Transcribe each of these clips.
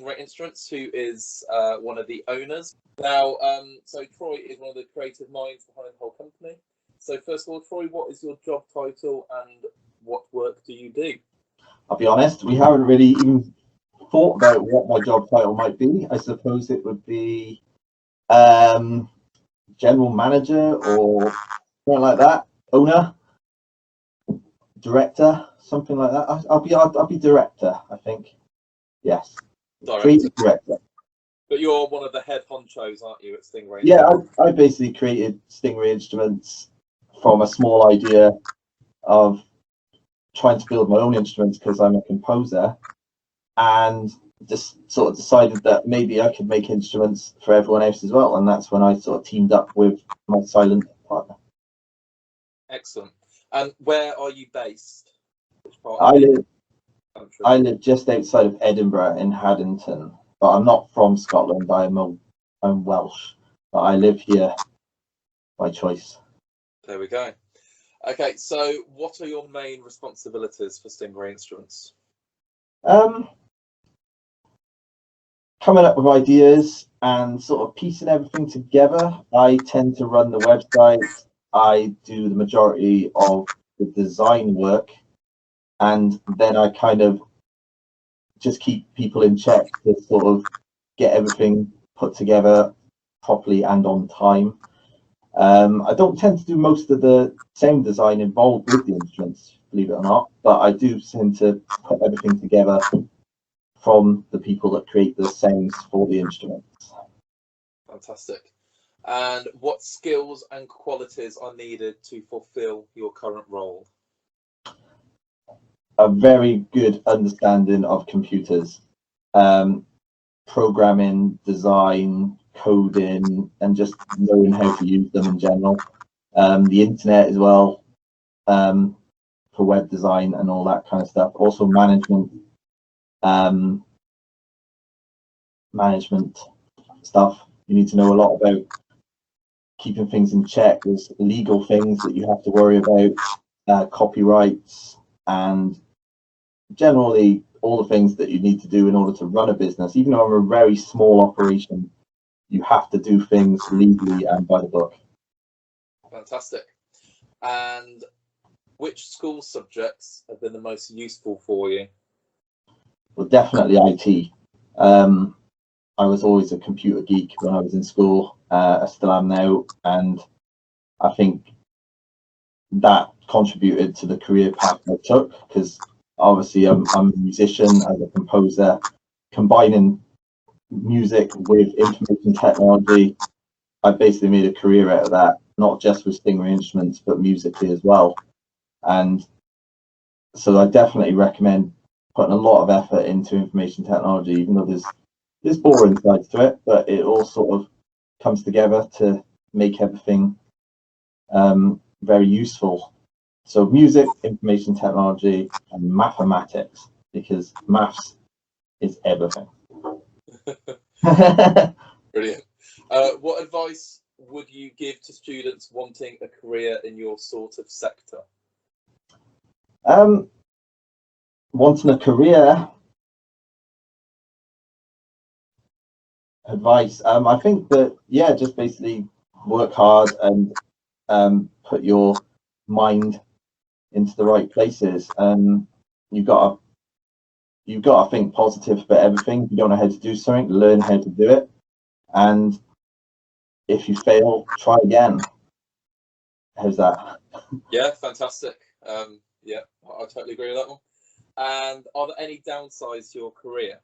Stingray Instruments, who is one of the owners. Now, so Troy is one of the creative minds behind the whole company. So first of all, Troy, what is your job title and what work do you do? I'll be honest, we haven't really even thought about what my job title might be. I suppose it would be general manager or something like that, owner, director, something like that. I'll be director, I think. Yes, creative director. But you're one of the head honchos, aren't you, at Stingray? Yeah, I basically created Stingray Instruments from a small idea of trying to build my own instruments because I'm a composer, and just sort of decided that maybe I could make instruments for everyone else as well, and that's when I sort of teamed up with my silent partner. Excellent. And where are you based? Which part I live just outside of Edinburgh in Haddington, but I'm not from Scotland. I'm Welsh, but I live here by choice. There we go. Okay, so what are your main responsibilities for Stingray Instruments? Coming up with ideas and sort of piecing everything together. I tend to run the website. I do the majority of the design work, and then I kind of just keep people in check to sort of get everything put together properly and on time. I don't tend to do most of the sound design involved with the instruments, believe it or not, but I do tend to put everything together from the people that create the sounds for the instruments. Fantastic. And what skills and qualities are needed to fulfill your current role? A very good understanding of computers, programming, design, coding, and just knowing how to use them in general. The internet as well, for web design and all that kind of stuff. Also management stuff. You need to know a lot about keeping things in check. There's legal things that you have to worry about, copyrights, and generally all the things that you need to do in order to run a business. Even though I'm a very small operation, you have to do things legally and by the book. Fantastic. And which school subjects have been the most useful for you? Well, definitely IT. I was always a computer geek when I was in school. I still am now, and I think that contributed to the career path I took, because obviously I'm a musician, as a composer, combining music with information technology. I basically made a career out of that, not just with Stingray Instruments, but musically as well. And so I definitely recommend putting a lot of effort into information technology, even though there's boring sides to it, but it all sort of comes together to make everything very useful. So music, information technology, and mathematics, because maths is everything. Brilliant. What advice would you give to students wanting a career in your sort of sector? Wanting a career advice, I think that, yeah, just basically work hard and put your mind into the right places. You've got to think positive about everything. If you don't know how to do something, learn how to do it, and if you fail, try again. How's that? Yeah, fantastic. Yeah, I totally agree with that one. And are there any downsides to your career?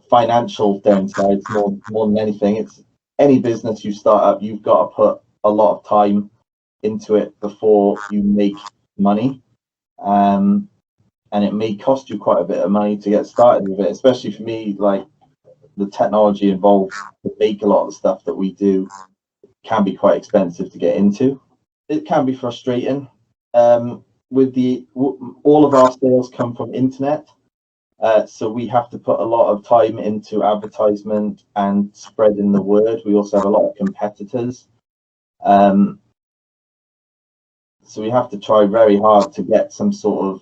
Financial downsides more than anything. It's any business you start up, you've got to put a lot of time into it before you make money, and it may cost you quite a bit of money to get started with it, especially for me. Like, the technology involved to make a lot of the stuff that we do can be quite expensive to get into. It can be frustrating. All of our sales come from internet, so we have to put a lot of time into advertisement and spreading the word. We also have a lot of competitors, so we have to try very hard to get some sort of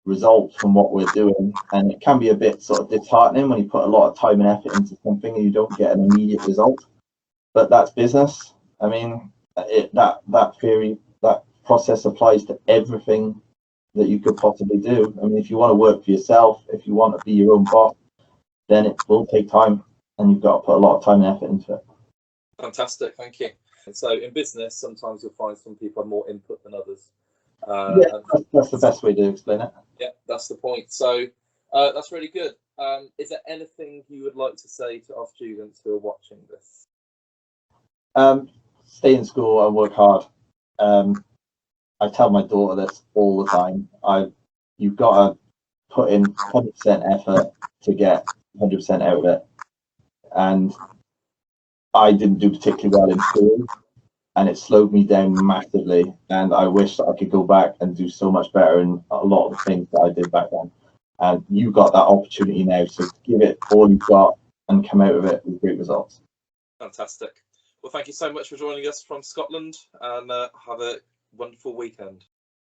results from what we're doing, and it can be a bit sort of disheartening when you put a lot of time and effort into something and you don't get an immediate result. But that's business. I mean, that theory, that process applies to everything that you could possibly do. I mean, if you want to work for yourself, if you want to be your own boss, then it will take time, and you've got to put a lot of time and effort into it. Fantastic, thank you. So in business, sometimes you'll find some people have more input than others. Yeah, that's the best way to explain it. Yeah, that's the point. So that's really good. Is there anything you would like to say to our students who are watching this? Stay in school and work hard. I tell my daughter this all the time. You've got to put in 100% effort to get 100% out of it. And I didn't do particularly well in school, and it slowed me down massively. And I wish that I could go back and do so much better in a lot of the things that I did back then. And you got that opportunity now, so give it all you've got and come out of it with great results. Fantastic. Well, thank you so much for joining us from Scotland, and have a wonderful weekend.